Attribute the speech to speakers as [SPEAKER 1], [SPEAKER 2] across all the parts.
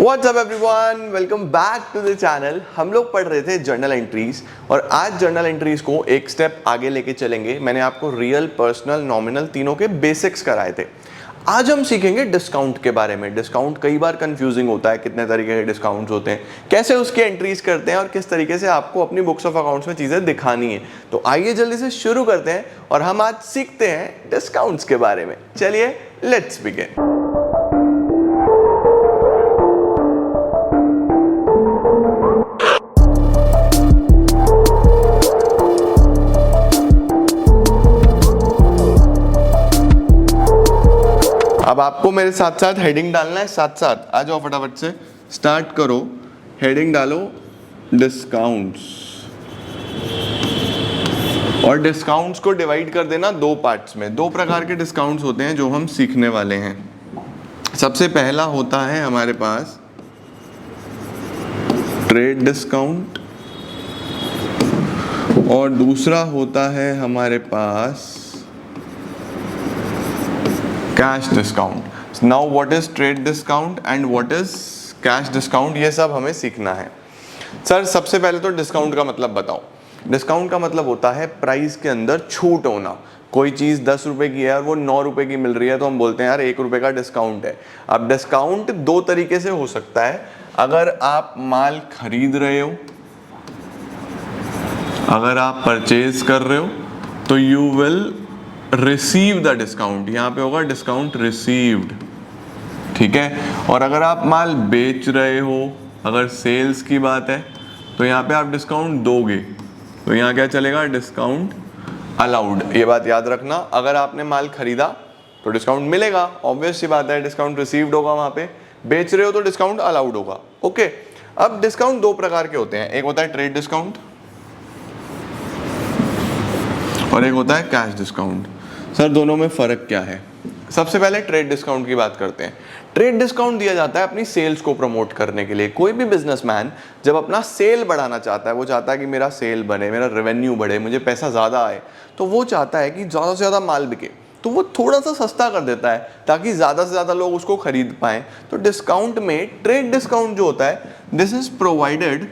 [SPEAKER 1] WhatsApp everyone, welcome back to the channel. हम लोग पढ़ रहे थे जर्नल एंट्रीज और आज जर्नल एंट्रीज को एक स्टेप आगे लेके चलेंगे। मैंने आपको रियल, पर्सनल, नॉमिनल तीनों के बेसिक्स कराए थे। आज हम सीखेंगे डिस्काउंट के बारे में। डिस्काउंट कई बार कंफ्यूजिंग होता है, कितने तरीके के डिस्काउंट्स होते हैं, कैसे उसकी एंट्रीज करते हैं और किस तरीके से आपको अपनी बुक्स ऑफ अकाउंट्स में चीज़ें दिखानी है। तो आइए जल्दी से शुरू करते हैं और हम आज सीखते हैं डिस्काउंट्स के बारे में। चलिए लेट्स बिगिन। अब आपको मेरे साथ साथ हेडिंग डालना है, साथ साथ आ जाओ, फटाफट से स्टार्ट करो। हेडिंग डालो डिस्काउंट्स और डिस्काउंट्स को डिवाइड कर देना दो पार्ट्स में। दो प्रकार के डिस्काउंट्स होते हैं जो हम सीखने वाले हैं। सबसे पहला होता है हमारे पास ट्रेड डिस्काउंट और दूसरा होता है हमारे पास cash discount. Now what is trade discount and what is cash discount, ये सब हमें सीखना है। सर सबसे पहले तो डिस्काउंट का मतलब बताओ। डिस्काउंट का मतलब होता है प्राइस के अंदर छूट होना। कोई चीज़ 10 रुपए की है और वो 9 रुपए की मिल रही है तो हम बोलते हैं यार 1 रुपए का डिस्काउंट है। अब डिस्काउंट दो तरीके से हो सकता है। अगर आप माल खरीद रहे हो, अगर आप परचेज कर रहे हो तो you will receive the discount. यहाँ पे होगा डिस्काउंट रिसीव्ड, ठीक है। और अगर आप माल बेच रहे हो, अगर सेल्स की बात है तो यहाँ पे आप डिस्काउंट दोगे तो यहाँ क्या चलेगा, डिस्काउंट अलाउड। ये बात याद रखना, अगर आपने माल खरीदा तो डिस्काउंट मिलेगा, ऑब्वियस सी बात है। डिस्काउंट रिसीव्ड होगा, वहाँ पे बेच रहे हो तो डिस्काउंट अलाउड होगा। ओके, अब डिस्काउंट दो प्रकार के होते हैं। एक होता है ट्रेड डिस्काउंट और एक होता है कैश डिस्काउंट। सर दोनों में फ़र्क क्या है? सबसे पहले ट्रेड डिस्काउंट की बात करते हैं। ट्रेड डिस्काउंट दिया जाता है अपनी सेल्स को प्रमोट करने के लिए। कोई भी बिजनेसमैन जब अपना सेल बढ़ाना चाहता है, वो चाहता है कि मेरा सेल बने, मेरा रेवेन्यू बढ़े, मुझे पैसा ज़्यादा आए, तो वो चाहता है कि ज़्यादा से ज़्यादा माल बिके, तो वो थोड़ा सा सस्ता कर देता है ताकि ज़्यादा से ज़्यादा लोग उसको खरीद पाएँ। तो डिस्काउंट में ट्रेड डिस्काउंट जो होता है, this is provided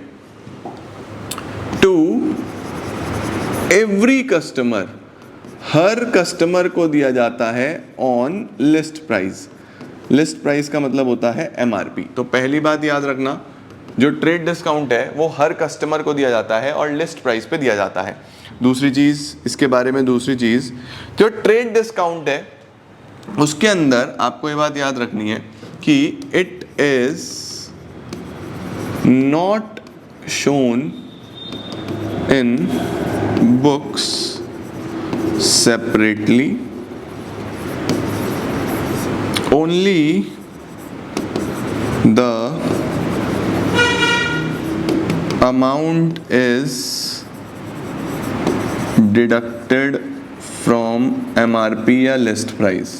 [SPEAKER 1] to every customer. हर कस्टमर को दिया जाता है on list price. List price का मतलब होता है एमआरपी। तो पहली बात याद रखना, जो ट्रेड डिस्काउंट है वो हर कस्टमर को दिया जाता है और लिस्ट प्राइस पे दिया जाता है। दूसरी चीज़ इसके बारे में, दूसरी चीज़ जो ट्रेड डिस्काउंट है उसके अंदर आपको ये बात याद रखनी है कि it is not shown in books separately, only the amount is deducted from MRP या list price।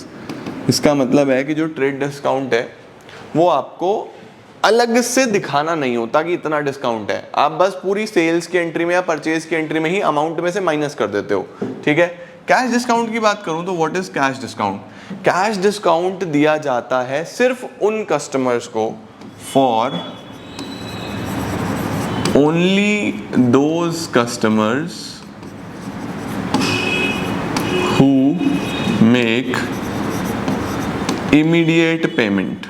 [SPEAKER 1] इसका मतलब है कि जो ट्रेड डिस्काउंट है वो आपको अलग से दिखाना नहीं होता कि इतना डिस्काउंट है। आप बस पूरी सेल्स की एंट्री में या परचेज की एंट्री में ही अमाउंट में से माइनस कर देते हो, ठीक है। कैश डिस्काउंट की बात करूं तो what is cash discount? Cash discount दिया जाता है सिर्फ उन कस्टमर्स को, for only those customers who make immediate payment.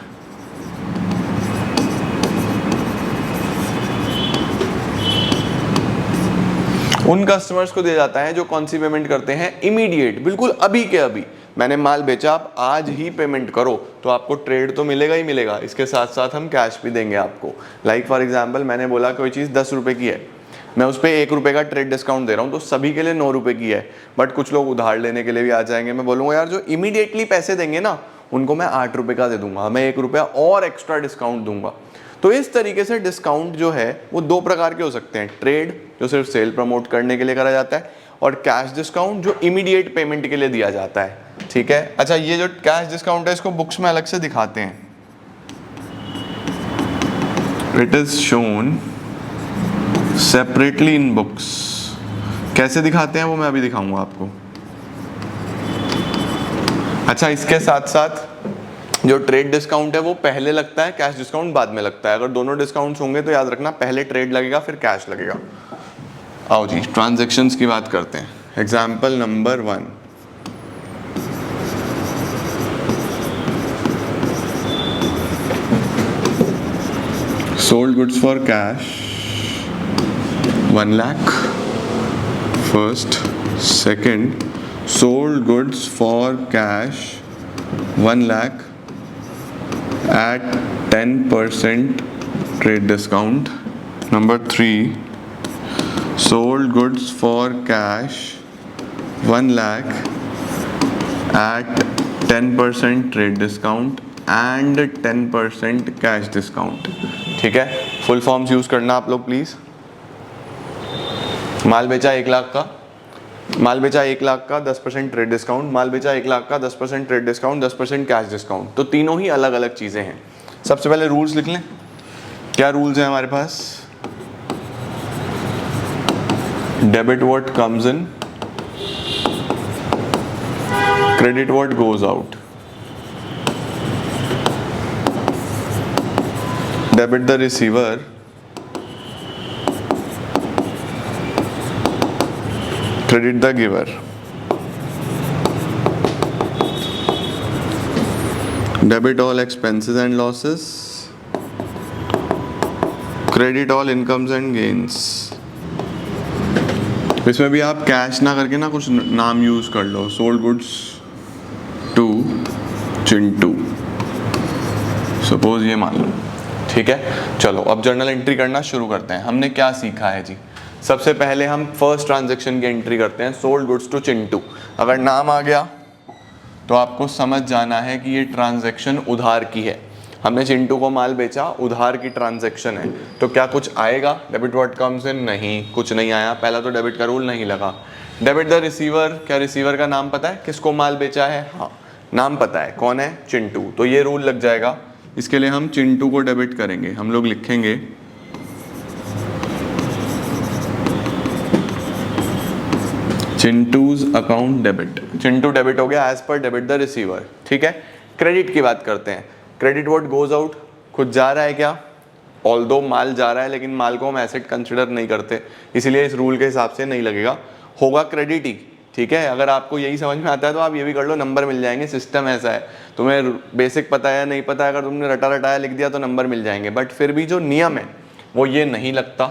[SPEAKER 1] उन कस्टमर्स को दिया जाता है जो कौन सी पेमेंट करते हैं, इमीडिएट, बिल्कुल अभी के अभी। मैंने माल बेचा, आप आज ही पेमेंट करो तो आपको ट्रेड तो मिलेगा ही मिलेगा, इसके साथ साथ हम कैश भी देंगे आपको। लाइक फॉर एग्जांपल, मैंने बोला कोई चीज़ 10 रुपए की है, मैं उस पर 1 रुपए का ट्रेड डिस्काउंट दे रहा हूँ तो सभी के लिए 9 रुपए की है। बट कुछ लोग उधार लेने के लिए भी आ जाएंगे, मैं बोलूँगा यार जो इमीडिएटली पैसे देंगे ना उनको मैं 8 रुपए का दे दूंगा, मैं 1 रुपया और एक्स्ट्रा डिस्काउंट दूंगा। तो इस तरीके से डिस्काउंट जो है वो दो प्रकार के हो सकते हैं। ट्रेड जो सिर्फ सेल प्रमोट करने के लिए करा जाता है और कैश डिस्काउंट जो इमीडिएट पेमेंट के लिए दिया जाता है, ठीक है। अच्छा, ये जो कैश डिस्काउंट है इसको बुक्स में अलग से दिखाते हैं। It is shown separately in books. कैसे दिखाते हैं वो मैं अभी दिखाऊंगा आपको। अच्छा, इसके साथ साथ जो ट्रेड डिस्काउंट है वो पहले लगता है, कैश डिस्काउंट बाद में लगता है। अगर दोनों डिस्काउंट्स होंगे तो याद रखना पहले ट्रेड लगेगा फिर कैश लगेगा। आओ जी ट्रांजैक्शंस की बात करते हैं। Example number 1, sold goods for cash 1 lakh first, second sold goods for cash 1 lakh at 10% trade discount. Number 3, sold goods for cash 1 lakh at 10% trade discount and 10% cash discount. ठीक है, full forms use करना आप लोग please. माल बेचा 1 लाख का, माल बेचा 1 लाख का 10% trade discount, माल बेचा 1 लाख का 10% ट्रेड डिस्काउंट, 10% कैश डिस्काउंट। तो तीनों ही अलग अलग चीजें हैं। सबसे पहले रूल्स लिख लें। क्या रूल्स हैं हमारे पास? Debit what comes in, credit what goes out. Debit the receiver, credit the giver. Debit all expenses and losses, credit all incomes and gains. इसमें भी आप कैश ना करके ना कुछ नाम यूज कर लो। Sold goods to Chintu, suppose ये मान लो। ठीक है, चलो अब जर्नल एंट्री करना शुरू करते हैं। हमने क्या सीखा है जी? सबसे पहले हम फर्स्ट ट्रांजैक्शन की एंट्री करते हैं, सोल्ड गुड्स टू चिंटू। अगर नाम आ गया तो आपको समझ जाना है कि ये ट्रांजैक्शन उधार की है। हमने चिंटू को माल बेचा, उधार की ट्रांजैक्शन है, तो क्या कुछ आएगा? डेबिट व्हाट कम्स इन, नहीं, कुछ नहीं आया। पहला तो डेबिट का रूल नहीं लगा। डेबिट द रिसीवर, क्या रिसीवर का नाम पता है? किसको माल बेचा है? हाँ, नाम पता है, कौन है? चिंटू। तो ये रूल लग जाएगा। इसके लिए हम चिंटू को डेबिट करेंगे। हम लोग लिखेंगे चिंटूज अकाउंट डेबिट। चिंटू डेबिट हो गया as per debit the receiver. ठीक है, क्रेडिट की बात करते हैं। क्रेडिट व्हाट गोज आउट, कुछ जा रहा है क्या? ऑल्दो माल जा रहा है लेकिन माल को हम एसेट कंसिडर नहीं करते, इसलिए इस रूल के हिसाब से नहीं लगेगा, होगा क्रेडिट ही। ठीक है, अगर आपको यही समझ में आता है तो आप ये भी कर लो, नंबर मिल जाएंगे। सिस्टम ऐसा है, तुम्हें बेसिक पता है नहीं पता है, अगर तुमने रटा रटाया लिख दिया तो नंबर मिल जाएंगे। बट फिर भी जो नियम है वो ये नहीं लगता,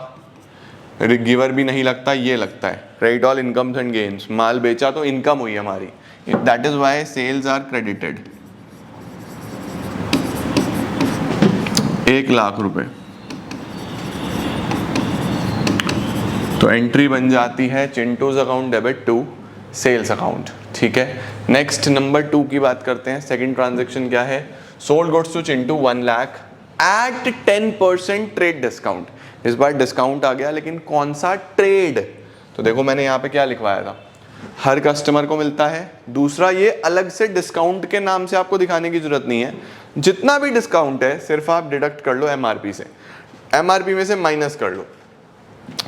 [SPEAKER 1] गिवर भी नहीं लगता, ये लगता है credit all incomes and gains. माल बेचा तो इनकम हुई हमारी, that is why sales are credited. 1 lakh रुपए, तो एंट्री बन जाती है Chintu's account debit to sales account. ठीक है, नेक्स्ट नंबर 2 की बात करते हैं। सेकंड ट्रांजैक्शन क्या है? Sold goods to Chintu 1 lakh at 10% trade discount. इस बार डिस्काउंट आ गया, लेकिन कौन सा? ट्रेड। तो देखो मैंने यहाँ पे क्या लिखवाया था, हर कस्टमर को मिलता है। दूसरा, ये अलग से डिस्काउंट के नाम से आपको दिखाने की जरूरत नहीं है। जितना भी डिस्काउंट है सिर्फ आप डिडक्ट कर लो एमआरपी से, एमआरपी में से माइनस कर लो।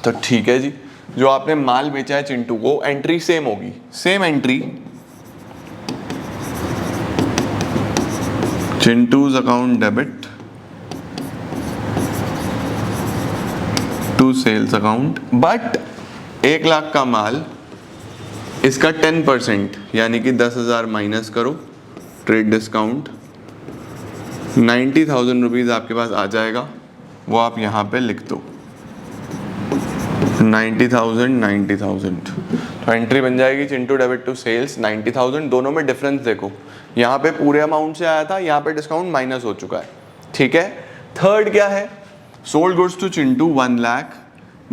[SPEAKER 1] तो ठीक है जी, जो आपने माल बेचा है चिंटू को, एंट्री सेम होगी, same entry, Chintu's account debit to sales account. But 1 lakh का माल, इसका 10% यानी कि 10,000 माइनस करो ट्रेड डिस्काउंट, 90,000 रुपीज आपके पास आ जाएगा। वो आप यहाँ पे लिख दो 90,000। तो एंट्री बन जाएगी चिंटू डेबिट टू सेल्स 90,000। दोनों में डिफरेंस देखो, यहाँ पे पूरे अमाउंट से आया था, यहाँ पे डिस्काउंट माइनस हो चुका है। ठीक है, थर्ड क्या है? Sold goods to Chintu 1 lakh,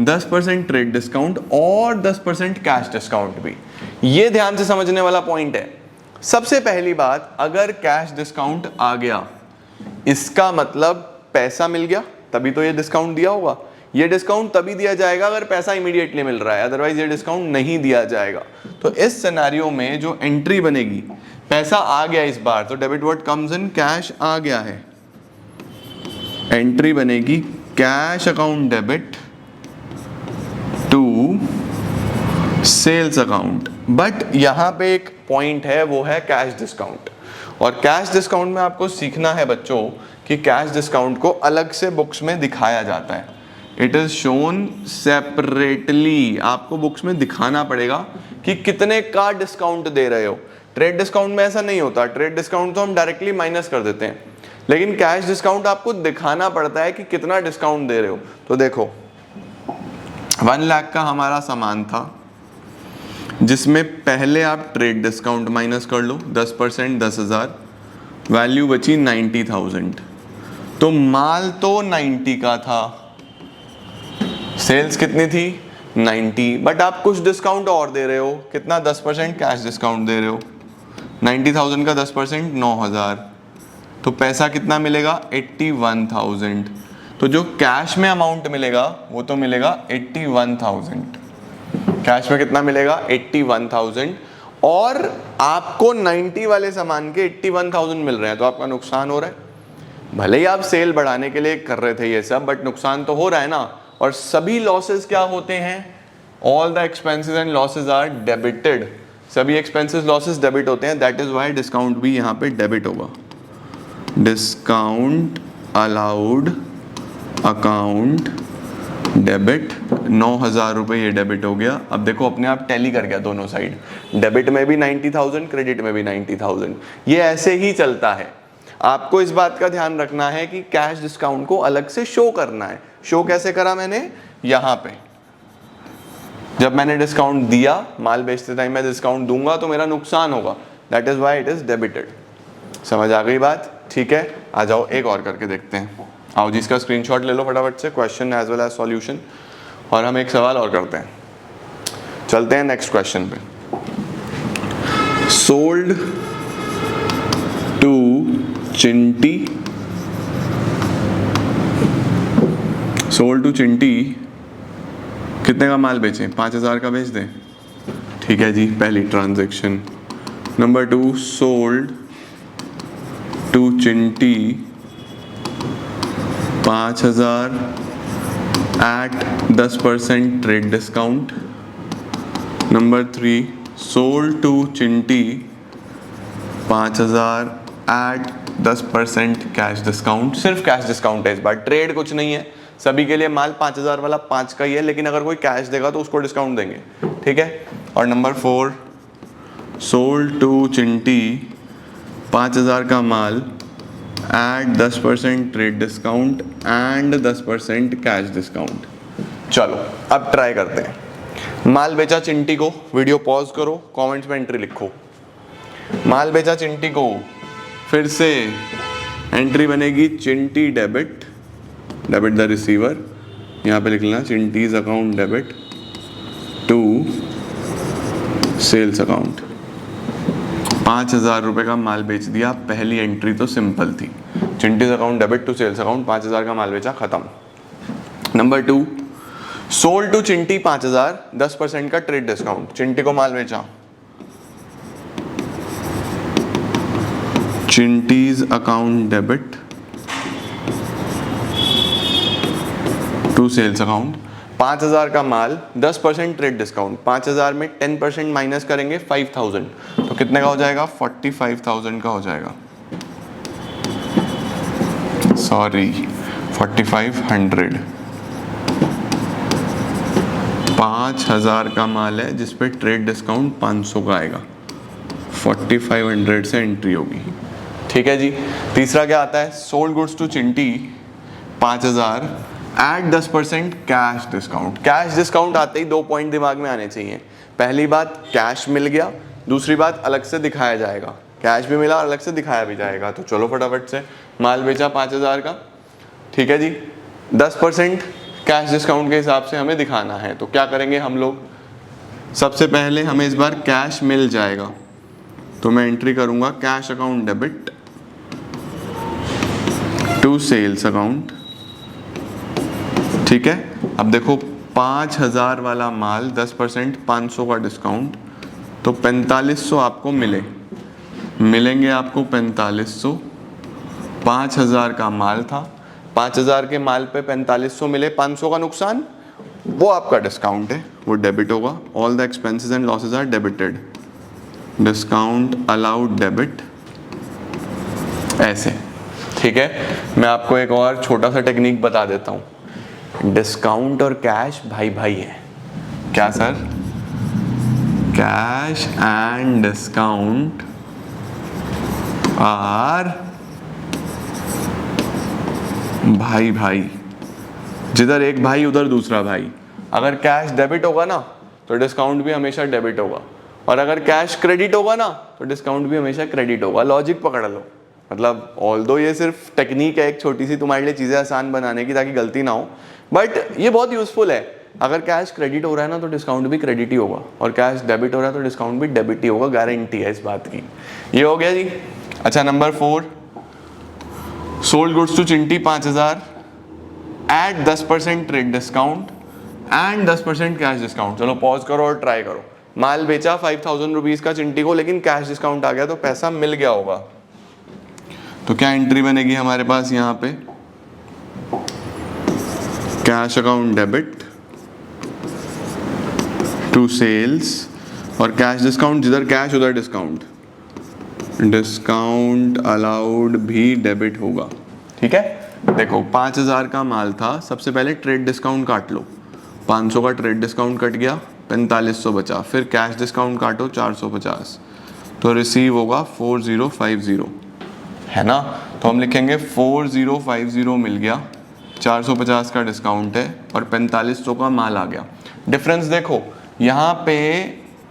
[SPEAKER 1] 10% trade discount और 10% कैश डिस्काउंट भी। ये ध्यान से समझने वाला पॉइंट है। सबसे पहली बात, अगर कैश डिस्काउंट आ गया इसका मतलब पैसा मिल गया, तभी तो ये डिस्काउंट दिया होगा। ये डिस्काउंट तभी दिया जाएगा अगर पैसा इमीडिएटली मिल रहा है, अदरवाइज ये डिस्काउंट नहीं दिया जाएगा। तो इस सिनेरियो में जो एंट्री बनेगी, पैसा आ गया इस बार, तो debit what comes in, cash आ गया है, एंट्री बनेगी cash account debit to sales account. But यहां पे एक पॉइंट है, वो है कैश डिस्काउंट। और कैश डिस्काउंट में आपको सीखना है बच्चों कि कैश डिस्काउंट को अलग से बुक्स में दिखाया जाता है। इट इज शोन सेपरेटली, आपको बुक्स में दिखाना पड़ेगा कि कितने का डिस्काउंट दे रहे हो। ट्रेड डिस्काउंट में ऐसा नहीं होता, ट्रेड डिस्काउंट तो हम डायरेक्टली माइनस कर देते हैं, लेकिन कैश डिस्काउंट आपको दिखाना पड़ता है कि कितना डिस्काउंट दे रहे हो। तो देखो 1 लाख का हमारा सामान था, जिसमें पहले आप ट्रेड डिस्काउंट माइनस कर लो 10%, 10,000, वैल्यू बची 90,000। तो माल तो 90 का था, सेल्स कितनी थी 90, बट आप कुछ डिस्काउंट और दे रहे हो, कितना 10% कैश डिस्काउंट दे रहे हो। 90,000 का 10% 9,000, तो पैसा कितना मिलेगा 81,000। तो जो कैश में अमाउंट मिलेगा वो तो मिलेगा 81,000। कैश में कितना मिलेगा 81,000, और आपको 90 वाले सामान के 81,000 मिल रहे हैं, तो आपका नुकसान हो रहा है। भले ही आप सेल बढ़ाने के लिए कर रहे थे ये सब, बट नुकसान तो हो रहा है ना। और सभी लॉसेस क्या होते हैं, all the expenses and losses are debited. सभी एक्सपेंसेस लॉसेस डेबिट होते हैं, दैट इज व्हाई डिस्काउंट भी यहाँ पे डेबिट होगा। डिस्काउंट अलाउड अकाउंट डेबिट, 9,000 रुपये ये डेबिट हो गया। अब देखो अपने आप टैली कर गया दोनों साइड, डेबिट में भी 90,000, क्रेडिट में भी 90,000। ये ऐसे ही चलता है। आपको इस बात का ध्यान रखना है कि कैश डिस्काउंट को अलग से शो करना है। शो कैसे करा मैंने, यहाँ पे जब मैंने डिस्काउंट दिया, माल बेचते टाइम मैं डिस्काउंट दूंगा तो मेरा नुकसान होगा, that is why it is debited. समझ आ गई बात, ठीक है। आ जाओ एक और करके देखते हैं। आओ जी, इसका स्क्रीनशॉट ले लो फटाफट से, question as well as solution, और हम एक सवाल और करते हैं। चलते हैं नेक्स्ट क्वेश्चन पे। Sold to Chinti, sold to Chinti कितने का माल बेचें, 5,000 का बेच दें, ठीक है जी, पहली transaction. Number 2, sold to Chinti 5,000 at 10% trade discount. Number 3, sold to Chinti 5,000 at 10% cash discount. सिर्फ कैश डिस्काउंट है इस बार, ट्रेड कुछ नहीं है। सभी के लिए माल 5,000 वाला 5 का ही है, लेकिन अगर कोई कैश देगा तो उसको डिस्काउंट देंगे, ठीक है। और नंबर 4, सोल्ड टू चिंटी 5,000 का माल at 10% trade discount and 10% cash discount. चलो अब ट्राई करते हैं। माल बेचा चिंटी को, वीडियो पॉज करो, कमेंट्स में एंट्री लिखो। माल बेचा चिंटी को, फिर से एंट्री बनेगी Chinti debit, debit the receiver, यहाँ पे लिख लेना Chinti's account debit to sales account. 5,000 रुपये का माल बेच दिया, पहली एंट्री तो सिंपल थी, Chinti's account debit to sales account, 5,000 का माल बेचा, खत्म। नंबर 2, सोल्ड टू चिंटी 5,000, 10% का ट्रेड डिस्काउंट, चिंटी को माल बेचा, Chinti's account debit to sales account, 5,000 का माल, 10% ट्रेड डिस्काउंट, 5,000 में 10% माइनस करेंगे 5,000, तो कितने का हो जाएगा 45,000 का हो जाएगा, सॉरी 4,500। 5,000 का माल है जिस पे ट्रेड डिस्काउंट 500 का आएगा, 4,500 से एंट्री होगी, ठीक है जी। तीसरा क्या आता है, sold goods to Chinti 5,000 at 10% cash discount. Cash discount आते ही 2 पॉइंट दिमाग में आने चाहिए। पहली बात, कैश मिल गया, दूसरी बात अलग से दिखाया जाएगा, कैश भी मिला और अलग से दिखाया भी जाएगा। तो चलो फटाफट से, माल बेचा 5,000 का, ठीक है जी, 10% कैश डिस्काउंट के हिसाब से हमें दिखाना है। तो क्या करेंगे हम लोग, सबसे पहले हमें इस बार कैश मिल जाएगा, तो मैं एंट्री करूंगा cash account debit to sales account, ठीक है। अब देखो 5,000 वाला माल, 10% 500 का डिस्काउंट, तो 4,500 आपको मिलेंगे आपको 4,500। 5,000 का माल था, 5,000 के माल पे 4,500 मिले, 500 का नुकसान, वो आपका डिस्काउंट है, वो डेबिट होगा। All the expenses and losses are debited, discount allowed debit ऐसे, ठीक है। मैं आपको एक और छोटा सा टेक्निक बता देता हूँ। डिस्काउंट और कैश भाई भाई है। क्या sir? Cash and discount are भाई भाई। जिधर एक भाई उधर दूसरा भाई। अगर कैश डेबिट होगा ना तो डिस्काउंट भी हमेशा डेबिट होगा, और अगर कैश क्रेडिट होगा ना तो डिस्काउंट भी हमेशा क्रेडिट होगा। लॉजिक पकड़ लो। मतलब ऑल्दो ये सिर्फ टेक्निक है एक छोटी सी तुम्हारे लिए चीज़ें आसान बनाने की ताकि गलती ना हो, बट ये बहुत यूजफुल है। अगर कैश क्रेडिट हो रहा है ना तो डिस्काउंट भी क्रेडिट ही होगा, और कैश डेबिट हो रहा है तो डिस्काउंट भी डेबिट ही होगा, गारंटी है इस बात की। ये हो गया जी। अच्छा, number 4, sold goods to Chinti 5000 at 10% trade discount and 10% cash discount. चलो पॉज करो और ट्राई करो। माल बेचा 5000 रुपीज का चिंटी को, लेकिन कैश डिस्काउंट आ गया तो पैसा मिल गया होगा। तो क्या एंट्री बनेगी हमारे पास यहाँ पे? Cash account debit to sales, और कैश डिस्काउंट जिधर कैश उधर डिस्काउंट, डिस्काउंट अलाउड भी डेबिट होगा। ठीक है, देखो 5000 का माल था, सबसे पहले ट्रेड डिस्काउंट काट लो, 500 का ट्रेड डिस्काउंट कट गया, 4500 बचा, फिर कैश डिस्काउंट काटो 450, तो रिसीव होगा 4050, है ना। तो हम लिखेंगे 4050 मिल गया, 450 का डिस्काउंट है और 4500 का माल आ गया। डिफरेंस देखो, यहाँ पे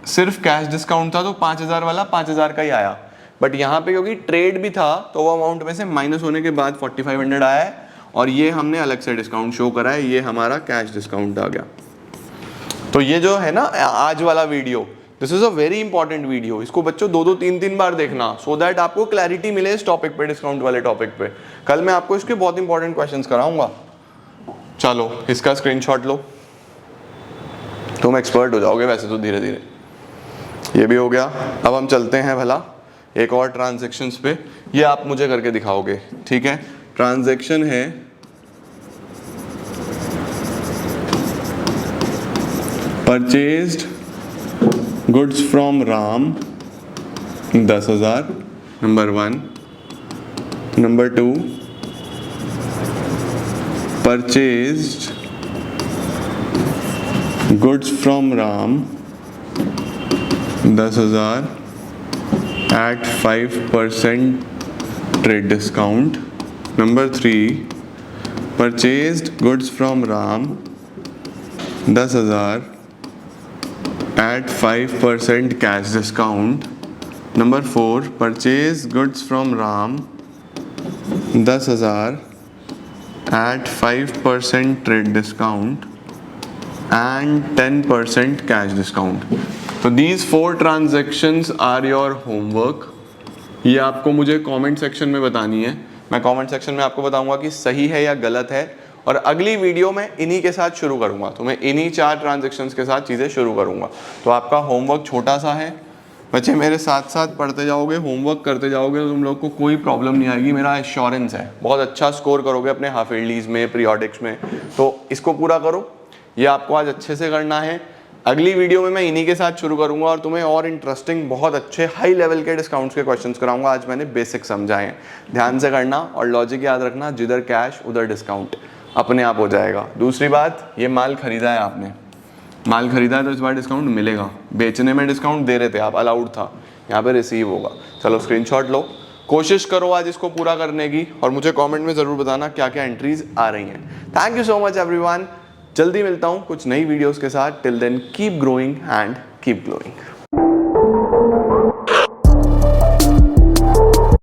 [SPEAKER 1] सिर्फ कैश डिस्काउंट था तो 5000 वाला 5000 का ही आया, बट यहाँ पे क्योंकि ट्रेड भी था तो वो अमाउंट में से माइनस होने के बाद 4500 आया है, और ये हमने अलग से डिस्काउंट शो करा है, ये हमारा कैश डिस्काउंट आ गया। तो ये जो है ना आज वाला video, this is a very important video. इसको बच्चों 2-2 3-3 बार देखना, सो दैट आपको क्लैरिटी मिले इस टॉपिक पे, डिस्काउंट वाले टॉपिक पे। कल मैं आपको इसके बहुत इंपॉर्टेंट क्वेश्चंस कराऊंगा। चलो इसका स्क्रीनशॉट लो, तुम एक्सपर्ट हो जाओगे वैसे तो धीरे धीरे। ये भी हो गया। अब हम चलते हैं भला एक और ट्रांजैक्शंस पे, ये आप मुझे करके दिखाओगे, ठीक है। ट्रांजैक्शन है purchased goods from Ram 10,000, number 1। Number 2, purchased goods from Ram 10,000 at 5% trade discount. Number 3, purchased goods from Ram 10,000 at 5% cash discount. Number 4, purchased goods from Ram 10,000 at 5% trade discount and 10% cash discount. तो these 4 transactions are your homework. ये आपको मुझे comment section में बतानी है। मैं comment section में आपको बताऊंगा कि सही है या गलत है, और अगली वीडियो में इन्हीं के साथ शुरू करूंगा। तो मैं इन्हीं 4 ट्रांजेक्शन्स के साथ चीज़ें शुरू करूंगा। तो आपका होमवर्क छोटा सा है, बच्चे मेरे साथ साथ पढ़ते जाओगे, होमवर्क करते जाओगे तो तुम लोग को कोई प्रॉब्लम नहीं आएगी, मेरा एश्योरेंस है। बहुत अच्छा स्कोर करोगे अपने हाफ ईयरलीज में, पीरियोडिक्स में। तो इसको पूरा करो, ये आपको आज अच्छे से करना है। अगली वीडियो में मैं इन्हीं के साथ शुरू करूंगा और तुम्हें और इंटरेस्टिंग बहुत अच्छे हाई लेवल के डिस्काउंट्स के क्वेश्चंस कराऊंगा। आज मैंने बेसिक समझाए हैं, ध्यान से करना और लॉजिक याद रखना, जिधर कैश उधर डिस्काउंट, अपने आप हो जाएगा। दूसरी बात, ये माल खरीदा है आपने, माल खरीदा है तो इस बार डिस्काउंट मिलेगा। बेचने में डिस्काउंट दे रहे थे आप, अलाउड था, यहाँ पे रिसीव होगा। चलो स्क्रीनशॉट लो, कोशिश करो आज इसको पूरा करने की, और मुझे कमेंट में ज़रूर बताना क्या क्या एंट्रीज आ रही हैं। Thank you so much everyone. जल्दी मिलता हूँ कुछ नई वीडियोस के साथ। Till then keep growing and keep glowing.